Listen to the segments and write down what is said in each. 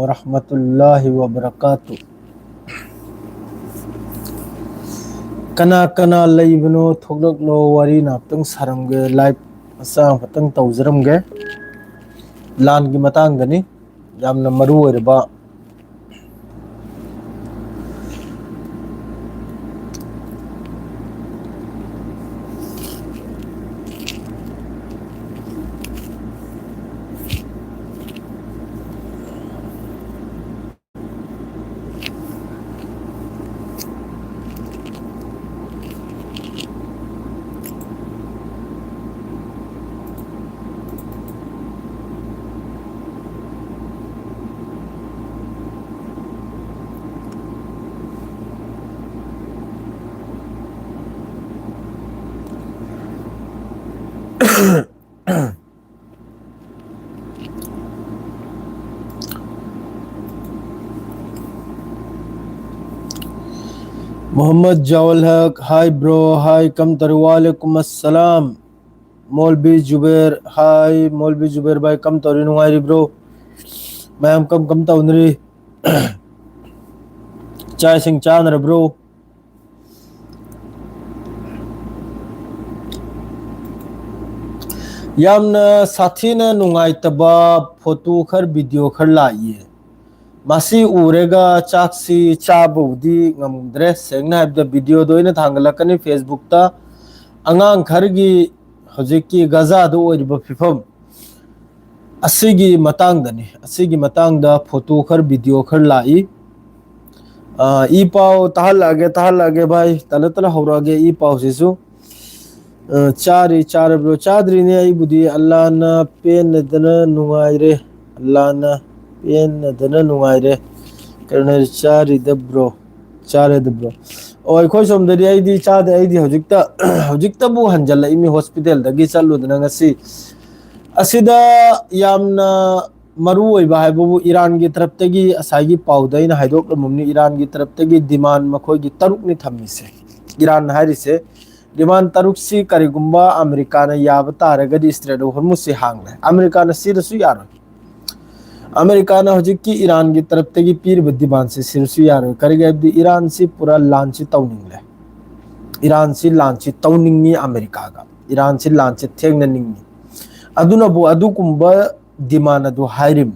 warahmatullahi wabarakatuh. Kana kana laibno thogloklo wari naptang saramge live asa patang tawjaramge lan gi matang gani yamna maru oirba Muhammad Jawal Haq, hi bro, hi, kam tarwalaikum assalam. Molvi Jubair, hi, Molvi Jubair bhai, kam tari nungairi bro. Maam kam taunri. Chai sing chanra bro. Yamna sathina nungaitaba photo khar video khar laiye. Masi urega chaksi chabudi ngamdre sengna habda video doina thangalakani Facebook ta angang khargi hojiki Gaza do oiba fifam asigi matangda photo khar video khar lai e pau tahal lage bhai tala horage e pau sisu char bro chadri ne ai budi Allah na pen dana nungaire Allah na pen dana nungaire karna chari da bro oi khoi som dari ai di cha da ai di hojikta bu hanjal imi hospital da gi chalu dana ngasi asida yamna maru oi ba hai bu Iran gi taraf tagi asai gi pau dai na haidok mumni Iran gi taraf tagi demand makhoi gi taruk ni thammi se Iran hari se demand taruk si karigumba America na yaba taragadi Strait of Hormuz si hangle America na sirasu yaro America na hojiki Iran gi taraf tagi pir demand se sirasu yaro kariga di Iran si pura launch tawningle Iran si launch tawningi America ga Iran si launch thengna ningi aduna bu adu kumba demand adu hairim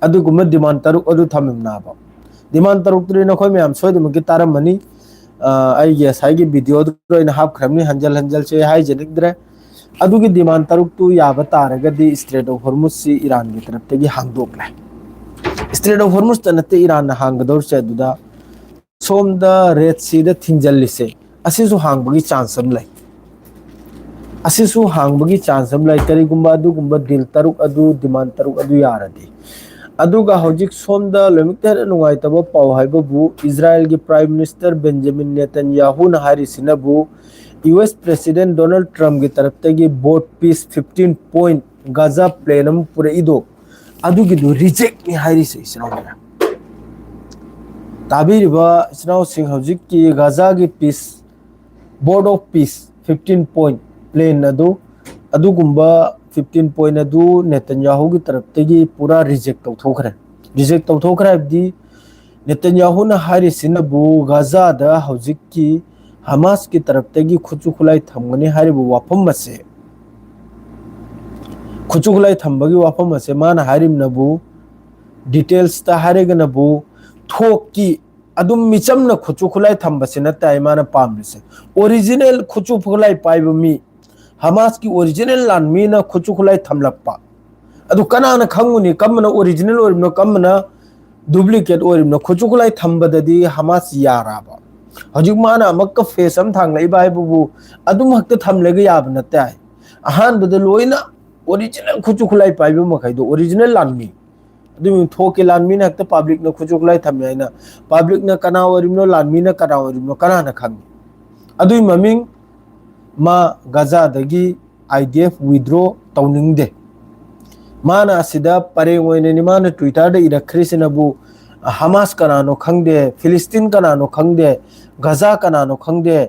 adu kumba demand taruk adu thamim na ba demand taruk tri na khoi me am soi de magi taram mani ai yes hai gi video do ina hap khamni hanjal se hai jenik dre adu gi demand taruk tu ya bata raga di Strait of Hormuz si Iran gi taraf te gi hangdok la Strait of Hormuz ta nate Iran na hangdor se duda som da Red Sea da thingjal lise asisu hangbagi chance am lai asisu hangbagi chance am lai kari gumba dil taruk adu demand taruk adu yaradi aduga hojik somda lemikter nungai tabo pau haiba bu Israel gi Prime Minister Benjamin Netanyahu na hari sinabu US President Donald Trump gi taraf tagi boat peace 15 point Gaza plenum pura ido adugi do reject ni hari se israwna tabiri ba israw sing hojik ki Gaza gi peace board of peace 15 point plan adugumba 15 point adu Netanyahu gi taraf tagi pura reject tawthokra abdi Netanyahu na hari sinabu Gaza da hojik ki Hamas ki taraf tagi khuchu khulai thamgani hari bu wafam mase khuchu khulai thambagi wafam mase mana harim nabu details ta harega nabu thoki adum micham na khuchu khulai thambase na tai mana pamrise original khuchu khulai paibu mi Hamas ki original lan mi na khuchu khulai thamlakpa adu kana na khanguni kamna original orimno kamna duplicate orimno khuchu khulai thambadadi Hamas yaraba hojik mana makka face am thang lai bai bu adum hakta thamlega yab na tai ahan bada loina original khuchu khulai paibu makhai do original lan mi adum thoke lan mi na hakta public na khuchu khulai thamya ina public na kana orimno lan mi na kana orimno kana na khang adui maming ma Gaza dagi IDF withdraw tawningde mana asida pare ngoine ni mana Twitter da irakhrisina bu Hamas kanano khangde Philistine kanano khangde Gaza kanano khangde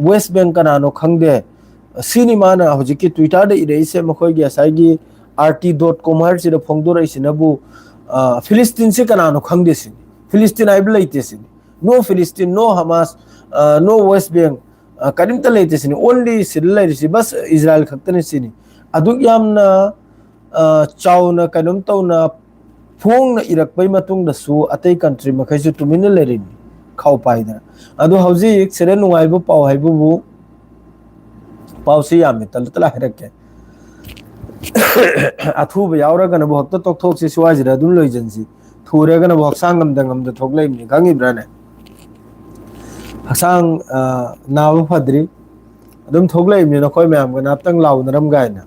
West Bank kanano khangde sini mana hojiki Twitter da iraise makhoi gi asai gi rt.com har sida phongdora isinabu फिलिस्तीन से कनानो खंगदे सिनी फिलिस्तीन आइब लेते सिनी no Palestine no Hamas no West Bank करीमता लेते सिनी ओनली सिल लेरिसि बस इजराइल खक्तने सिनी अदुक यामना चाउना कनम तौना फोंग इरकपै मतुंगदसु अतै कंट्री मखैसु तुमिन लेरिनि खाउ पाइदना अदु हौजिक सिरे नुंगाइबो पाउ हाइबुबु पाउसी यामे तलतला हेरके अथुब यावरगन बहक्त तोकथोकसि सुवाजिरा दुन लोइजनसि थुरेगन बहक्सांगम दंगम द थोकलेमनि खंगिब्राने हक्सांग नाव फद्री अदुम थोकलेमनि नखोय म्याम गना तंग लाउनरम गायना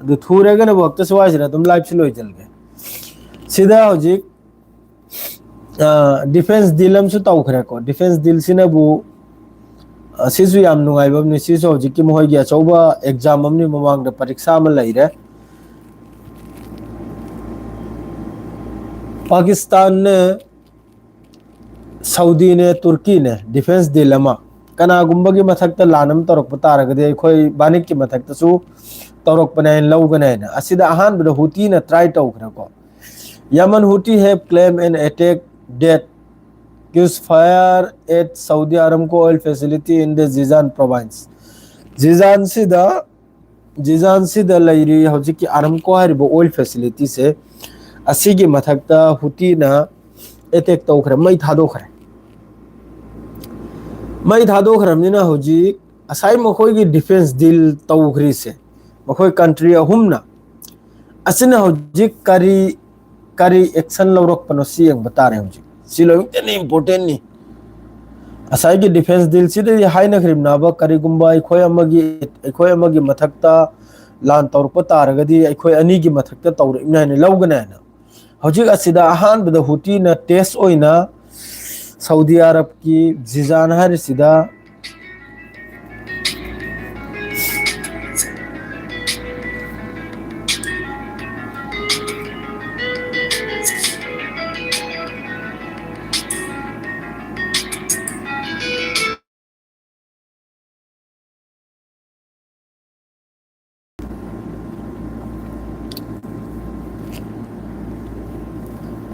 अदु थुरेगन बहक्त सुवाजिरा दुम लाइफ सि लोइजलगे सिदा हौजिक डिफेंस डील अमसु तौखरेको डिफेंस डील सिनबु सिसु याम नुंगाइबमनि सिसु हौजिक मोहैगी अचौबा एग्जाम अमनि ममांग द परीक्षा अम लैरे पाकिस्तान ने सऊदी ने तुर्की ने डिफेंस डील अमा कनागुंबगी मथक्ता लानम तौरक तारगदे अखोय बानिक की मथक्तसु तौरक पने लौगने असिदा अहान बद हुती ने ट्राई तौखरेको Yemen Houthi have claim an attack that used fire at Saudi Aramco oil facility in the Jizan province. Jizan sida lairi hojiki Aramco haribo oil facility se asigi mathakta huti na attack tawkhre mai thadokre nina hojik asai makhoi gi defense deal tawkhri se makhoi country ahumna asina hojik kari action lawrok pano siang batare hojik silo tene important ni asai gi defense deal sida haina khrim na ba kari gumba ekhoi amagi mathakta lan tawrpa taragadi ekhoi ani gi mathakta tawr ina ne lawgana na hojik asida ahan bada huti na test oina Saudi Arab ki Jizan har sida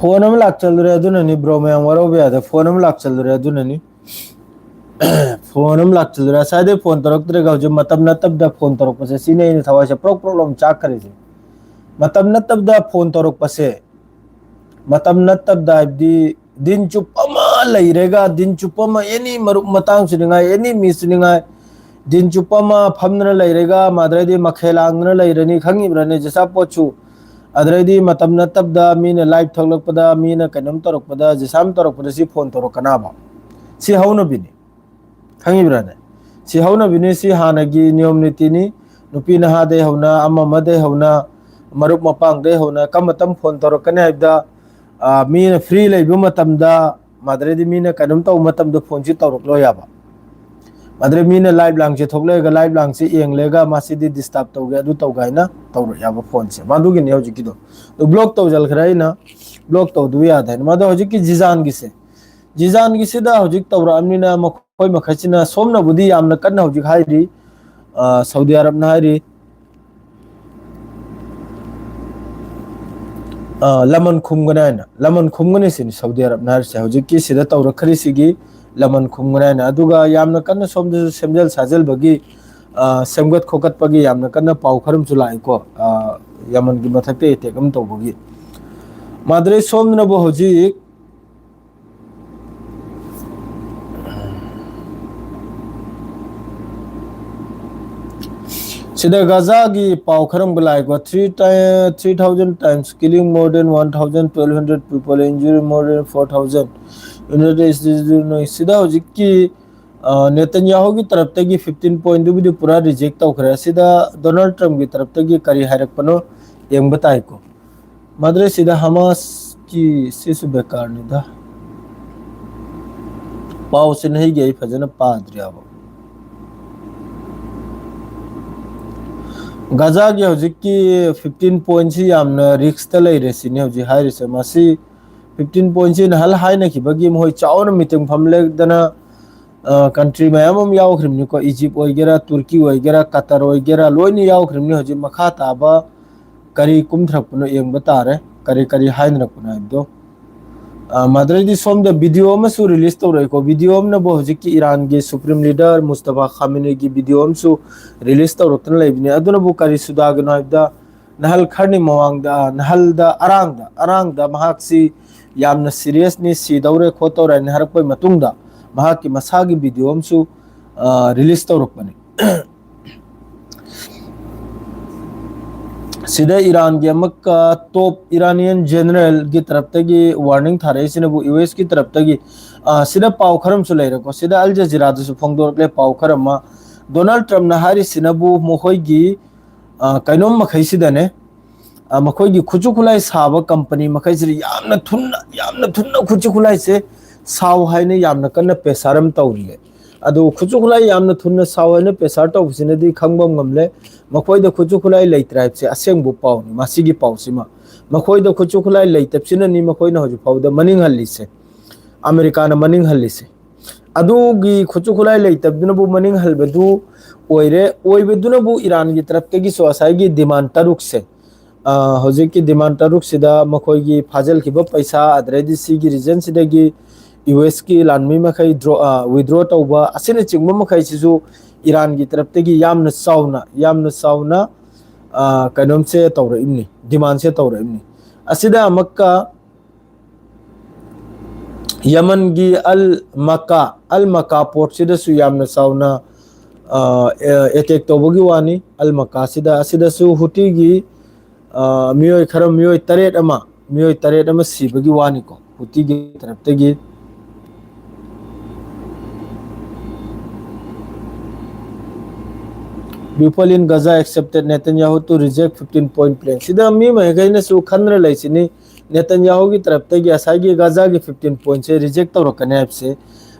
phone में लाग चल रहे अदुननी bro मैं वरो बे आदा phone में लाग चल रहे अदुननी फोन में लाग चल रहा शायद फोन तरक तरे गाव जो मतलब न तब दा फोन तरक पसे सीने इन थवा से प्रॉब्लम चाक करे जे मतलब न तब दा फोन तरक पसे मतलब न तब दा दी दिन चुपमा लइरेगा दिन चुपमा एनी मरु मतांग सुनिंगा एनी मिस सुनिंगा दिन चुपमा फमन लइरेगा मादरेदी मखेलांगन लइरनी खंगी ब्रने जसा पोचू अदरदी मतम न तबदा मीन लाइव थोलकपदा मीन कनम तोरकपदा जिसाम तोरकपदा सि फोन तोरकनाबा सि हौन बिनि खंगिब्राने सि हौन बिनि सि हानगी नियम नीतिनि नुपी नहा दे हौना अम्मा मदे हौना मरुप मपांग दे हौना कमतम फोन तोरकने हाइबदा मीन फ्री लेबो मतमदा मादरेदी मीन कनम तौ मतमदा फोन सि तोरकलो याबा मादरे मीन लाइव लांग से थोकलेगा लाइव लांग से एंगलेगा मासिदी डिस्टर्ब तौगे अदु तौगाइना तौर याबा फोन से मादुगी ने होजिकी तो ब्लॉक तौ जल खराइना ब्लॉक तौ दु याद है मादो होजिकी जिजान गी से दा होजिक तौर अमनिना मखोय मखचिना सोमना बुदी यामना कन्ना होजिक हाइरी सऊदी अरब ना हाइरी लमन खुमगने सिन सऊदी अरब ना से होजिकी सिदा तौर खरिसिगी लमन खुमगना अदुगा यामना कन्न सोमदु सेमजल साजल बगी सेमगत खोकत पगी यामना कन्न पाउ खरम चुलाइको यमन की मथकते तेकम तौबगी मादरे सोमना बो होजिक सिदा गाजा की पाउ खरम बुलाइको 3000 times killing more than 1200 people injuring more than 4000 United States सिदा होजिकी नेतन्याहू की तरफ तगी 15 पॉइंट भी पूरा रिजेक्ट तौखरे सिदा डोनाल्ड ट्रम्प की तरफ तगी करी हायरकपनो येंग बताइको मदरे सिदा हमास की सिसु बेकार निदा पाव से नहीं गई फजन पाद्रियाबो गाजा की होजिकी 15 पॉइंट सी यामना रिक्स त लैरे सिने होजि हायरिसे मासी 15 पॉइंट सी हल हाइना की बगी मोय चावन मीटिंग फमले दना कंट्री मैम यावख्रिमनि को इजिप्ट ओइगेरा तुर्की ओइगेरा कतर ओइगेरा लोइनि यावख्रिमनि होजि मखा ताबा करी कुमथ्रपनो Young बतारे kari kari hainrakuna ibdo madredi somda video masu release tawrai ko video amna bo hojiki Iran gi supreme leader Mustafa Khamenei gi video amsu release tawraktan laibni aduna bu kari sudagna ibda nahal kharni mawangda nahal da arangda mahaksi yamna serious ni si dawre khotawra ni harakpai matungda mahaki masagi video amsu release tawrakpani sida Iran ge makka top Iranian general gi taraf tagi warning thare sinabu US ki taraf tagi sida paw kharam su leira ko sida Al Jazeera du su phongdor le paw kharam ma Donald Trump na hari sinabu mohoi gi kainom makhai sida ne makhoi gi khuchu khulai saba company makhai siri yamna thunna khuchu khulai se saw haine yamna kanna pesaram tawrile adu khuchu khulai yamna thunna saw haine pesar taw sinadi khangbam ngamle makhoi da khuchu khulai lei tribe se aseng bu paw ni masigi paw sima makhoi da khuchu khulai lei tapsina ni makhoi na hoju paw da maning halli se America na maning halli se adu gi khuchu khulai lei tabduna bu maning halbedu oibeduna bu Iran gi taraf te gi so asai gi demand taruk se hojik ki demand taruk sida makhoi gi phajal ki ba paisa adredi si gi region sida gi US ki lanmi makhai withdraw tawba asine chingma makhai sisu Iran ki taraf te gi yamna sauna kanom se tawra imni demand se tawra imni asida makka Yaman gi al Makkah port sida su yamna sauna attack tawbogi wani al Makkah sida su Houthi gi miyoi kharam miyoi taret ama sibagi wani ko Houthi gi taraf te gi people in Gaza accepted Netanyahu to reject 15-point plan sida mi mai gaina su khanra laisini Netanyahu gi taraf te gi asagi Gaza gi 15 point se reject tawra kanap se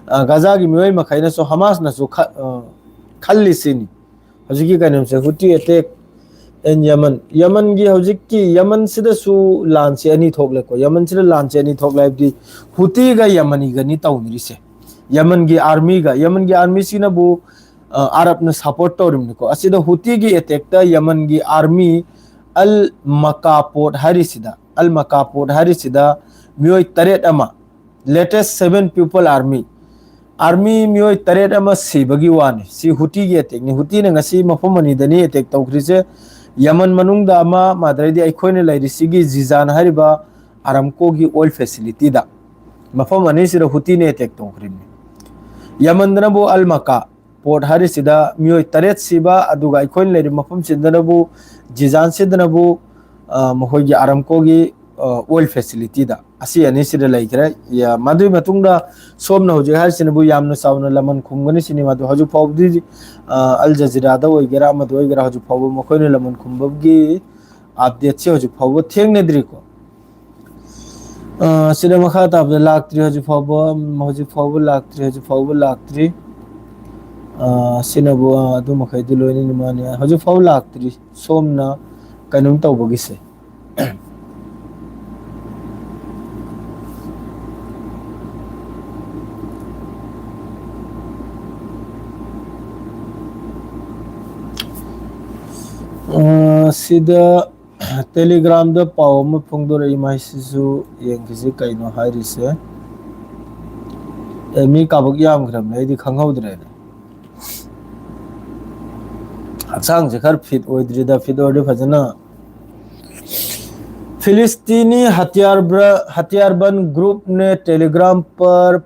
Gaza gi miyoi makhaina so Hamas na su khalli sini hojiki kanam se Houthi attack in Yemen gi hojiki Yemen sida su lanche ani thokle ko Yemen sida lanche ani thokla di Houthi ga Yemeni ga ni tawni se Yemen gi army sina bu Arab na support tawrim ko asida Houthi gi attack ta Yemen gi army al Makkah port hari sida miyoi taret ama latest 7 people army miyoi taret ama sibagi wani si Houthi gi attack ni Houthi na ngasi mafamani dani attack tawkrise Yemen manungda ama madradi aikhoine lairi sigi Jizan hariba Aramco gi oil facility da mafamani sira Houthi ne attack tawkrini Yemen dana bo al Makkah port hari sida miyoi taret siba aduga aikhoine lairi mafam sidana bu Jizan sidana bu mahoi gi Aramco gi oil facility da asi ani sida laikra ya madu matungda somna hoje har sinabu yamna sauna laman khumgani sini madu hoju pawdi Al Jazeera da oigera madu oigera hoju pawbu makoine laman khumbabgi update se hoju pawbu thengne dri ko sida makha ta abda laktri hoju pawbu laktri sinabu adu makhai du loini ni mani hoju pawbu laktri somna kanum tawbogi se sida Telegram da paw ma phongdor imai sisu yengkisi kaino hairise mi kabak yam gram nei di khanghaudre achang je khar fit oidri da fit orde phajana फिलिस्तीनी हथियारबंद group ने Telegram पर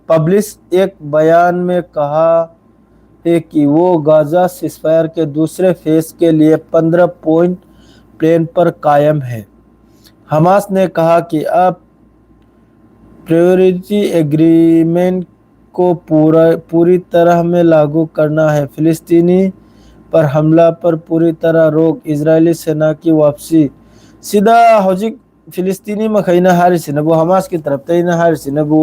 publish एक बयान में कहा है कि वो गाजा सीज़फायर के दूसरे फेज के लिए 15 पॉइंट प्लान पर कायम है। हमास ने कहा कि अब प्रायोरिटी एग्रीमेंट को पूरी तरह में लागू करना है। फिलिस्तीनी पर हमला पर पूरी तरह रोक, इजरायली सेना की वापसी। सीधा हौजिक फिलिस्तीनी मखैना हारिसिनबु हमास की तरफ तैना हारिसिनबु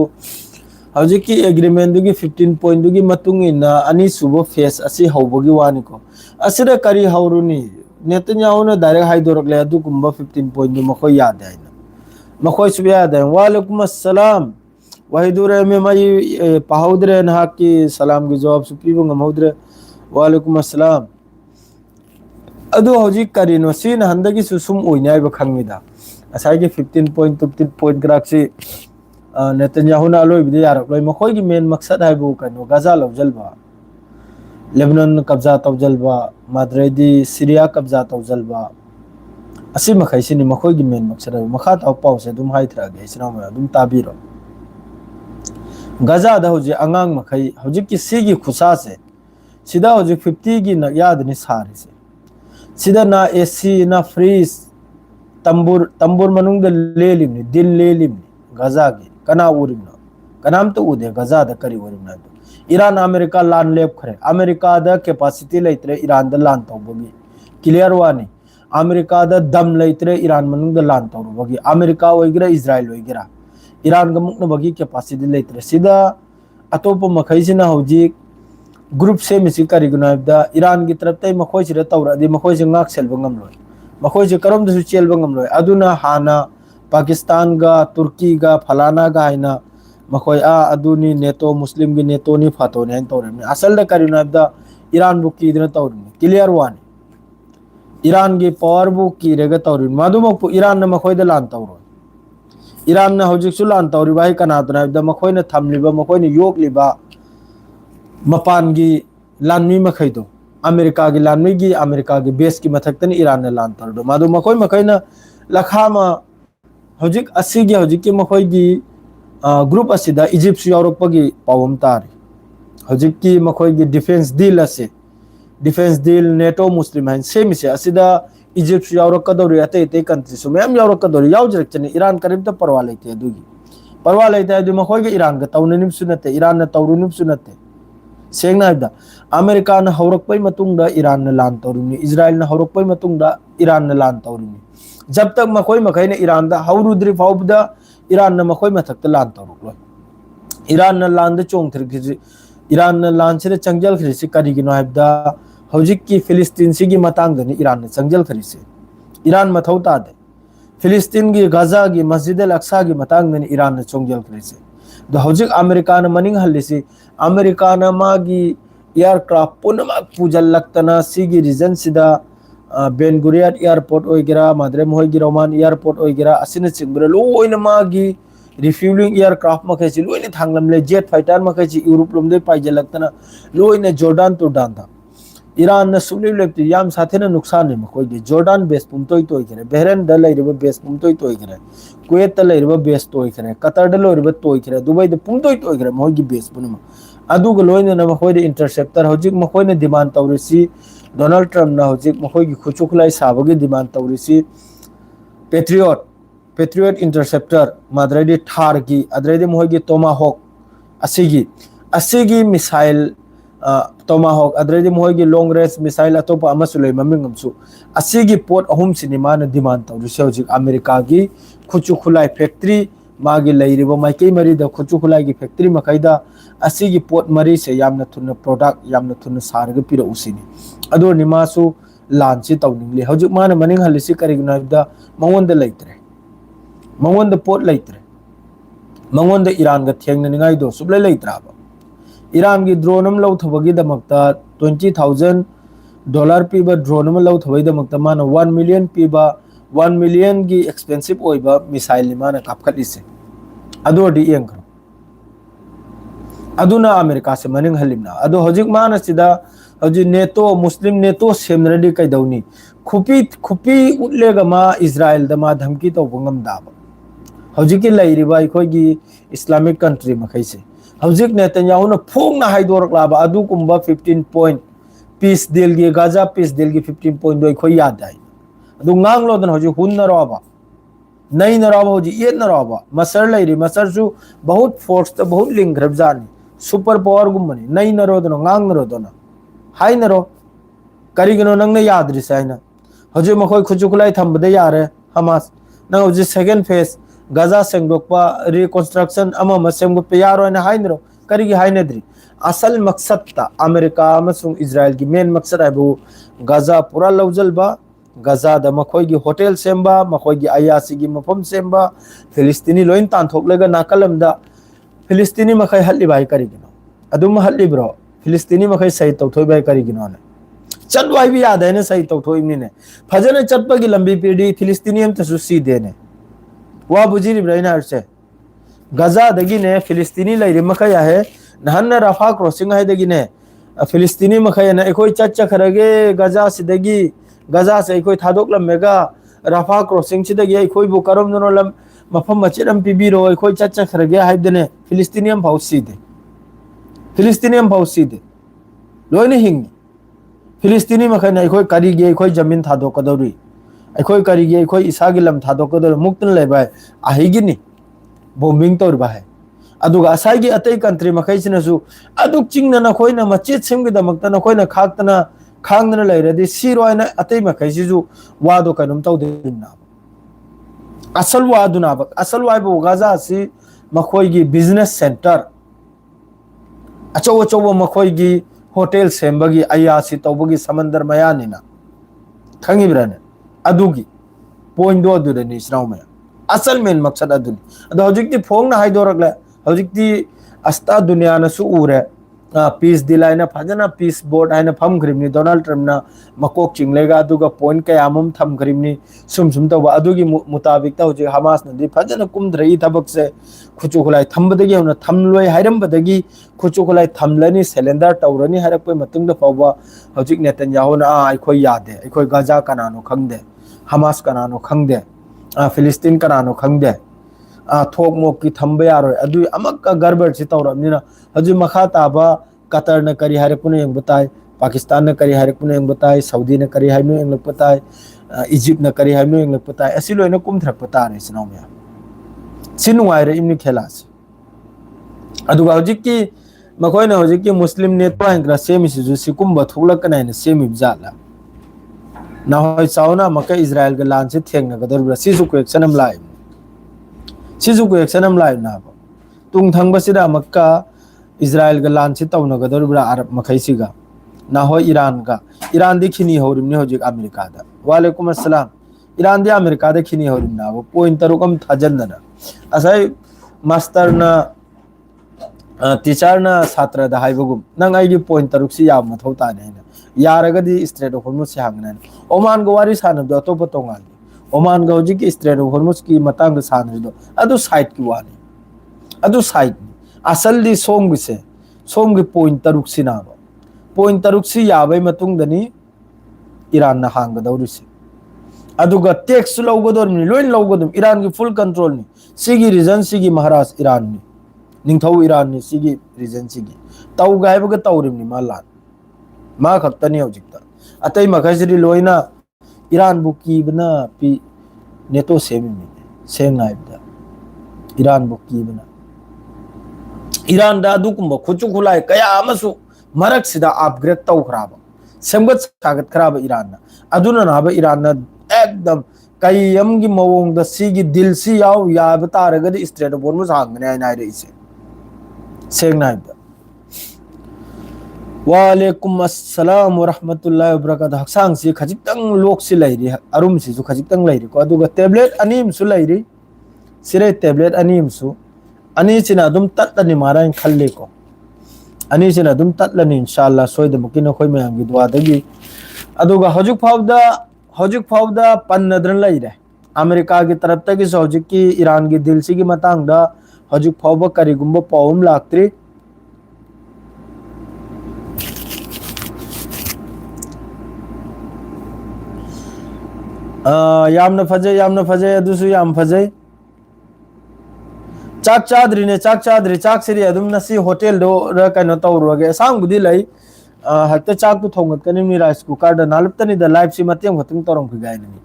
हौजिक की एग्रीमेंट दुगी 15 पॉइंट दुगी मतुंगिना अनि सुबो फेस असि हौबगी वानिको असिदा करी हौरुनी नेतन्याहु ने डायरेक्ट हाइदोरकले अदुगुम्बा 15 पॉइंट दु मखो याद हैना मखो सुबे याद है। वालेकुम अस्सलाम वाहिदुरे में मई पहाउदरे नहा की सलाम की जवाब सुपीबो ngमौदरे। वालेकुम अस्सलाम अदु हौजिक करिनो सिन हंदगी सुसुम ओइनाय ब खंगिदा असाई 15 पॉइंट 15 पॉइंट ग्राक्सी नेतन्याहू ना लोई बिदे यारक लोई मखोई की मेन मकसद है वो कनो गाजा लौजलबा लेबनान कब्जा तौजलबा माद्रेदी सीरिया कब्जा तौजलबा असी मखैसिनी मखोई की मेन मकसद है मखा ताव पाउसे दुम हाइथरागे इसना म दुम ताबीरो गाजा दा होजे अंगांग मखै होजे की सीगी खुसा से सिदा होजे 50 की न याद नि सारे से सिदा ना एसी ना फ्रीज तंबूर मनुंग द लेलिमनि दिल लेलिमनि गाजा की कना उरिमना कनाम तो उदे गाजा दा करी उरिमना ईरान अमेरिका लान लेप खरे अमेरिका दा कैपेसिटी लेतरे ईरान दा लान तौबगी क्लियर वानी अमेरिका दा दम लेतरे ईरान मनुंग दा लान तौबगी अमेरिका ओइगरा इजराइल ओइगरा ईरान गा मुकना बगी कैपेसिटी लेतरे सिदा अतोप मखैसिना होजी ग्रुप से मिसी करिगुनाबदा ईरान की तरफ तै मखोय सिरा तौरादि मखोय से ngak selba ngamloi मखोय से करम दसु चेलबा ngamloi अदुना हाना पाकिस्तान गा तुर्की गा फलाना गा हाइना मखोय अदुनी नेटो मुस्लिम की नेटो नि फातो ने तौरने असल द करिगुनाबदा ईरान बु की दिन तौरने क्लियर वानी ईरान की पावर बु की रेगा तौरने मादुमक ईरान न मखोय द लान तौरो ईरान न हौजिक सुलान तौरी बाई कनादुनाबदा मखोय न थमलिबा मखोय न योगलिबा मपान की लानमी मखैदो अमेरिका की लानमी की अमेरिका की बेस की मथक्तन ईरान ने लान तौरदो मादु मखोय मखैना लखामा हौजिक अस्सी की हौजिक की मखोय की ग्रुप असिदा इजिप्ट यावरपगी पावम तारी हौजिक की मखोय की डिफेंस डील असे डिफेंस डील नेटो मुस्लिम है सेम से असिदा इजिप्ट यावरकदोरी अते अते कंट्री सो मैम यावरकदोरी यावजरकचने ईरान करीब तो परवा लेते अदुगी परवा लेते अदु मखोय की ईरान का तौननिम सुनते ईरान न तौरुनिम सुनते सेंगना हाइदा अमेरिका न हौरकपै मतुंगदा ईरान न लान तौरुनी इजराइल न हौरकपै मतुंगदा ईरान न लान तौरुनी जब तक मखोय मखैने ईरान दा हौरुद्री फाउबदा ईरान न मखोय मथक लान तौरुलो ईरान न लान द चोंग थरखि ईरान न लान से चंगजल खरिसि करिगिनो हाइबदा हौजिक की फिलिस्तीन सिगी मतांग दनि ईरान न चंगजल खरिसि ईरान मथौ तादे फिलिस्तीन की गाजा की मस्जिद अल अक्सा की मतांग दनि ईरान न चोंगजल खरिसि द हौजिक अमेरिका न मनिंग हल्लिसि अमेरिका न मागी एयरक्राफ्ट पुनमक पुजल्लक्तना सिगी रीजन सिदा बेनगुरियन एयरपोर्ट ओइगेरा माद्रे मोहगी रोमान एयरपोर्ट ओइगेरा असिन चिंगब्रे लोइन मागी रिफ्यूलिंग एयरक्राफ्ट मखैसि लोइन थांगलमले जेट फाइटर मखैसि यूरोप लोमदे पाइजलक्तना लोइन जॉर्डन टुरडान था ईरान न सुलिव लेप्ति याम साथेना नुकसान ने मखोगी जॉर्डन बेस पुमतोय तोय करे बहरेन द लैरबो बेस पुमतोय तोय करे कुवैत त लैरबो बेस तोय करे कतर द लैरबो तोय करे दुबई द पुमतोय तोय करे मोगी बेस पुनमा अदुग लोइन न मखोय इंटरसेप्टर हौजिक मखोय न डिमांड तौरिसि डोनाल्ड ट्रम्प न हौजिक मखोय की खुचुखलाई साबगी डिमांड तौरिसि पेट्रियट इंटरसेप्टर माद्रेदी थार की अद्रेदी मोहगी की टोमाहॉक असिगी मिसाइल टोमाहॉक अद्रेदी मोहगी लॉन्ग रेंज मिसाइल अतोपा अमसुलै ममिंगमसु असिगी पोट अहुम सिनेमा न डिमांड तौरिसि हौजिक अमेरिका की खुचुखुलाई फैक्ट्री मागी लैरिबो माइकई मरी द खुचुखुलाई की फैक्ट्री मखैदा असिगी पोट मरी से यामना थुन प्रोडक्ट यामना थुन सारग पिरो उसिनी अदो निमासु लांची तौनिंगले हौजिक मान मनिंग हलिसि करिगनाबदा मंगोंद लैत्रे मंगोंद पोट लैत्रे मंगोंद ईरान ग थेंगननिगाई दो सुबले लैत्राबा ईरान की ड्रोन अम लौथबगी दमक्ता $20,000 पीबा ड्रोन अम लौथबगी दमक्ता मान 1 मिलियन पीबा 1 मिलियन की एक्सपेंसिव ओइबा मिसाइल मान कापखलिसे अदोडी यंखरो अदुना अमेरिका से मनिंग हलिमना अदो हजिक मान सिदा हजि नेटो मुस्लिम नेटो सेमनडी कैदौनी खुपी उटलेगा मा इजराइल दमा धमकी तो बंगम दाबा हजिक की लैरिबा अखोगी इस्लामिक कंट्री मखैसे हजिक नेतन्याहू न फोंगना हाइदोरकलाबा अदु कुंबा 15 पॉइंट पीस डील की गाजा पीस डील की 15 पॉइंट दो अखोई याद आई अदु nganglodन हजि हुन्नरोबा नहीं नरोबा हजि ये नरोबा मसर लैरि मसरसु बहुत फोर्स त बहुत लिंग्रब जानी सुपर पावर गुमनी नहीं नरोदन ngang नरोदन हाई नरो करिगनो नंगने याद्रि साइना हजि मखोय खुचुखुलाई थंबदे यारे हमास नंग हजि सेकंड फेज गाजा सेंगदोकपा रिकंस्ट्रक्शन अमा सेंगदोकपा यारोयना हाई नरो करिगी हाई नद्रि असल मकसद ता अमेरिका अमसुंग इजराइल की मेन मकसद है गाजा पूरा लौजलबा गाजा द मखोय की होटल सेंबा मखोय की आयासी की मफम सेंबा फिलिस्तीनी लोइन तानथोकलेगा नाकलमदा फिलिस्तीनी मखै हल्ली बाई करिगिनो अदुम हल्ली ब्रो फिलिस्तीनी मखै सही तौथोय बाई करिगिनो ने चटवाई भी याद है ने सही तौथोय ने फजने चटपगी लंबी पीढ़ी फिलिस्तीनी हम तसु सी देने वा बुझिरिब्रा अइना हाइसे गजा दगिने फिलिस्तीनी लैरि मखै आहे नहन्ना राफा क्रॉसिंग हाइदगिने फिलिस्तीनी मखै ना एखोय चखरगे गजा सिदगी गजा से एखोय थादोकलमेगा राफा क्रॉसिंग सिदगी एखोय बु करमनो लम मफम मचिरम पिबिरो एखोय चखरगे हाइदने फिलिस्तीनियम फाउसीदे फिलिस्तीनियम फाउसीदे लोइने हिंग फिलिस्तीनी मखैना एखोय करिगे एखोय जमीन थादोकदौरी एखोय करिगे एखोय इसागी लम थादोकदौरी मुक्तन लेबाय आहिगिनी बोम्बिंग तौरबा है अदुगा असाइगी अतै कंट्री मखैसिनसु अदुक चिंगना नखोयना मचेत सेमगिदमक्ता नखोयना खाक्तना खांगना लैरदि सिरोयना अतै मखैसिजु वादो कनुम तौदिना असल वादुना असल वाइबो गाजा सि मखोयगी बिजनेस सेंटर अचौ अचौ मखोयगी होटल सेमबगी अयासी तौबगी समंदर मयानिना खंगिब्राने अदुगी पॉइंट दो अदुदनि स्राउमे असल मेन मकसद अदुनी अदो हजिक्ति फोंगना हाइदोरकले हजिक्ति अस्ता दुनिया नसु उरे पीस दिलाइना फजना पीस बोर्ड आइना फम ग्रिमनी डोनाल्ड ट्रम्प ना मकोक चिंगलेगा अदुगा पॉइंट कयामम थम ग्रिमनी सुम तौबा अदुगी मुताबिक ता हजि हमास नदी फजना कुमद्रई थबक से खुचु खुलाई थंबदगी होना थमलोय हाइरमबदगी खुचु खुलाई थमलनी सिलेंडर तौरनी हारकपै मतुंग फावबा हजिक नेतन्याहु ना आइखोय यादे आइखोय गाजा कनानो खंगदे हमास कनानो खंगदे फिलिस्तीन कनानो खंगदे थोक मोक की थंबे यारो अदु अमक गड़बड़ से तौरबनिना हजु मखा ताबा कतर न करी हारपुने यंग बताय पाकिस्तान न करी हारपुने यंग बताय सऊदी न करी हाइनो यंग बताय इजिप्ट न करी हाइनो यंग बताय असि लोइना कुमथरक बतारे सिनोमिया सिनुवाइरे इमनि खेलास अदुगा हजिक की मखोयना हजिक की मुस्लिम नेटवा हंग्रा सेमिसिजु सिकुंबा थुलकनाइना सेमि जाला ना होय चावना मका इजराइल के लान से थेंगनगदरब्रा सिजु को एक्शनम लाइ सिजु को एक्शनम लाइ ना तुंग थंगबसिदा मक्का इजराइल के लान से तौनगदरब्रा अरब मखैसिगा ना हो ईरान दी खिनी होरिमने होजिक अमेरिका दा वालेकुम अस्सलाम ईरान दी अमेरिका दा खिनी होरिमना वो पॉइंट तरुकम थाजनना असै मास्टर ना टीचर ना छात्र दा हाइबगुम नंग आइगी पॉइंट तरुकसी या मथौ ताने है यारगदी स्ट्रेट ऑफ हॉर्मुज से हांगना ओमान गो वारी सानबदो अतोप तोंगाल ओमान गो होजिक स्ट्रेट ऑफ हॉर्मुज की मतंग सानरिदो अदु साइड की वानी अदु साइड असल दी सोम की पॉइंट तरुक सिनाबो पॉइंट तरुक सी याबै मतुंगदनी ईरान ना हांगदौरिसे अदुगा टैक्स लौगदोरनि लोइन लौगदम ईरान की फुल कंट्रोल नि सिगी रीजन सिगी महाराज ईरान नि निंगथौ ईरान नि सिगी रीजन सिगी तौ गायबगा तौरिमनि मालान मा खक्तनी हजिकता अतै मखैसरी लोइना ईरान बुकीबना पि नेतो सेमिमि सेंगाइबदा ईरान बुकीबना ईरान दा दुकुंबा खुचु खुलाय कया अमसु मरक सिदा अपग्रेड तौखराबा सेमगत सागत खराबा ईरान ना अदुना नाबा ईरान ना एकदम कयम की मवोंग दा सिगी दिल सी याव याब तारगदि स्ट्रेट ऑफ हॉर्मुज हांगने आइ नाइरे इसे सेंगाइबदा वालेकुम अस्सलाम वरहमतुल्लाहि वबरकातुहू हक्सांग से खजितंग लोक से लैरी अरुम से जो खजितंग लैरी को अदुगा टैबलेट अनीम सु लैरी सिरे टैबलेट अनीम सु अनि सिना अदुम तत्तनि माराइन खल्ले को अनि सिना अदुम तत्लनि इंशाअल्लाह सोइद मुकिन खोय मयाम गी दुआ दगी अदुगा हजुक फावदा पन्नद्रन लैरे अमेरिका की तरफ तक इस हजुक की ईरान की दिल से की मतंगदा हजुक फावबा करिगुंबा पावम लाक्त्री यामना फजे अदुसु याम फजे चाक चाद्री चाक सिरी अदुम नसी होटल दो र कनो तौरोगे सांग बुदी लै हक्ते चाक तो थोंगत कनि राइस कुकर द नालपतनी द लाइफ सी मतेम खतम तोरम खि गाइनी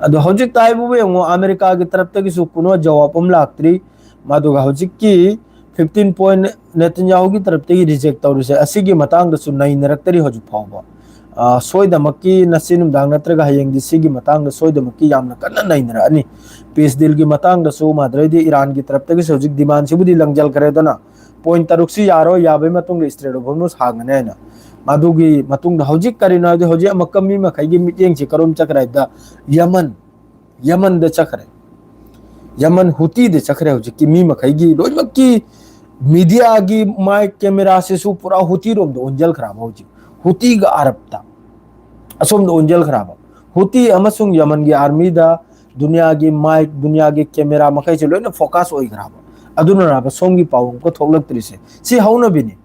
अदु हौजिक ताइबु बेंगो अमेरिका की तरफ तक सु कुनो जवाब हम लाक्त्री मादुगा हौजिक की 15 पॉइंट नेतन्याहु की तरफ तक रिजेक्ट तौरिसे असिगी मतांग दसु नई नरक्तरी हौजिक फावबा सोयदमकी नसिनुम दांग नत्रगा हयेंग दिसिगी मतांग सोयदमकी यामना कन्ना नई नरअनी पीस दिल की मतांग दसु माद्रैदी ईरान की तरफ तक हौजिक डिमांड सिबुदी लंगजल करेदना पॉइंट तरुक्सी यारो याबै मतुंग स्ट्रेट ऑफ हॉर्मुज हांगने ना मादुगी मतुंग हौजिक करिना दे हौजिक मकमी मखैगी मिटिंग से करोम चक्राइदा यमन द चक्रे यमन हुती दे चक्रे हौजिक की मी मखैगी लोइमक की मीडिया की माइक कैमरा से सु पूरा हुती रोम दो उंजल खराब हौजिक हुती गा अरबता असोम दो उंजल खराब हुती अमसुंग यमन की आर्मी दा दुनिया की माइक दुनिया की कैमरा मखै से लोइना फोकस ओइग्राबा अदुना राबा सोंगी पाउ को थोलक्त्रिसे सी हौनबिनी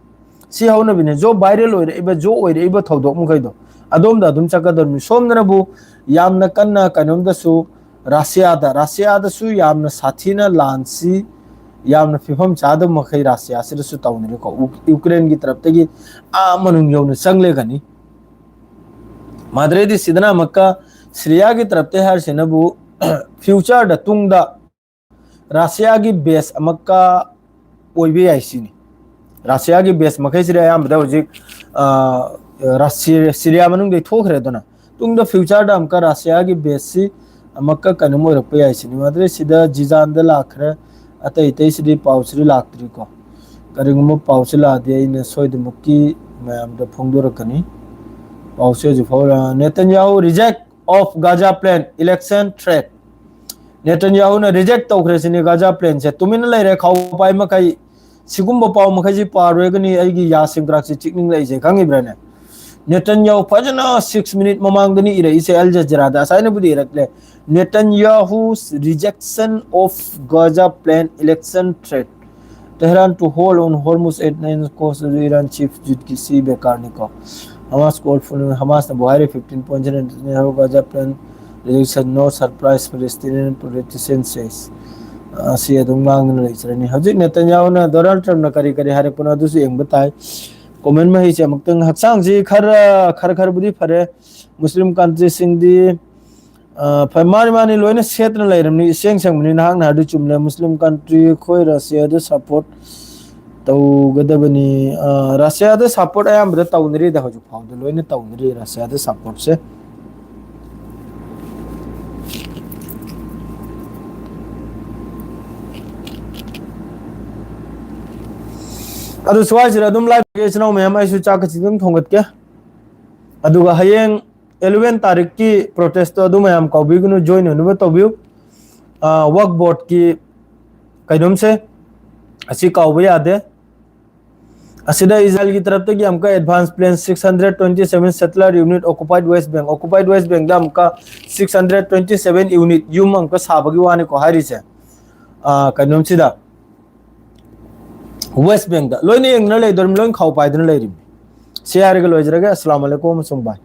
सी हौनबिनी जो वायरल ओइरे इबा जो ओइरे इबा थौदोक मखैदो अदोम दा दुम चकदरमी सोमनबु यामना कन्ना कनोमदसु रशिया दा सु यामना साथीना लांसी यामना फिफम चादम मखै रशिया सिरसु तौनरे को यूक्रेन की तरफ तगी आ मनुंग यौन संगले गनी माद्रेदी सिदना मक्का सीरिया की तरफ ते हर सेनबु फ्यूचर दा तुंगदा रशिया की बेस मक्का ओइबे आइसिनी रशिया की बेस मखै सिरे यामदा होजिक रशिया सीरिया मनुंग दे थोखरे दोना तुंगदा फ्यूचर दा मक्का रशिया की बेस सी मक्का कनमो रखपे आइसिनी माद्रे सिदा जिजान दा लाखरे अतै तै सिदी पाउसरी लाक्त्री को करिंगमो पाउसरी लादे इन सोइदमुकी मैम दा फोंदोरकनी पाउसे जुफौरा Netanyahu reject of Gaza plan election threat Netanyahu ने रिजेक्ट तौखरेसिनी गाजा प्लान से तुमिन लेरे खाउ पाइ मखै सिगुम्बो पाउ मखैजी पारोगनी आइगी या सिंग्राक्सी चिकनिंग लैजे खंगिब्राने नेतन्याहू फजना 6 मिनट ममांगदनी इरे इसे अल जजीरा दा साइने बुदी रखले Netanyahu rejection of Gaza plan election threat Tehran to hold on Hormuz at 9 coast Iran chief Judkisi Bekarnikov Hamas called for Hamas na Buhari 15 points and Netanyahu Gaza plan rejection no surprise Palestinian politician says siya dumang na Israeli hajik Netanyahu na Donald Trump na kari hare puna dusu yang batai comment ma hi che maktang haksang ji khar budi phare Muslim country sing di फैमानी मानी लोइने क्षेत्र लेरमनी सेंग सेंगमनी नांग नादु चुमले मुस्लिम कंट्री खोय रशिया दे सपोर्ट तौ गदबनी रशिया दे सपोर्ट आयाम बद तौनरी द हजु फाउ दे लोइने तौनरी रशिया दे सपोर्ट से अदु स्वाइस रदुम लाइव के चनाव में हम आइसु चाक चिदम थोंगत के अदुगा हयेंग 11 तारीख की प्रोटेस्ट तो अदु मैम कौबिगनु जॉइन होनु तौबिउ वर्क बोर्ड की कैदम से असी कौबे यादे असिदा इजराइल की तरफ तक हमका advance plan 627 settler unit occupied West Bank दा हमका 627 यूनिट यूम हमका साबगी वाने को हारी से कैदम सिदा वेस्ट बैंक दा लोइने यंगना ले दरम लोइन खाउ पाइदन ले रिम से हारे के लोइजरगे अस्सलाम वालेकुम सुंबाय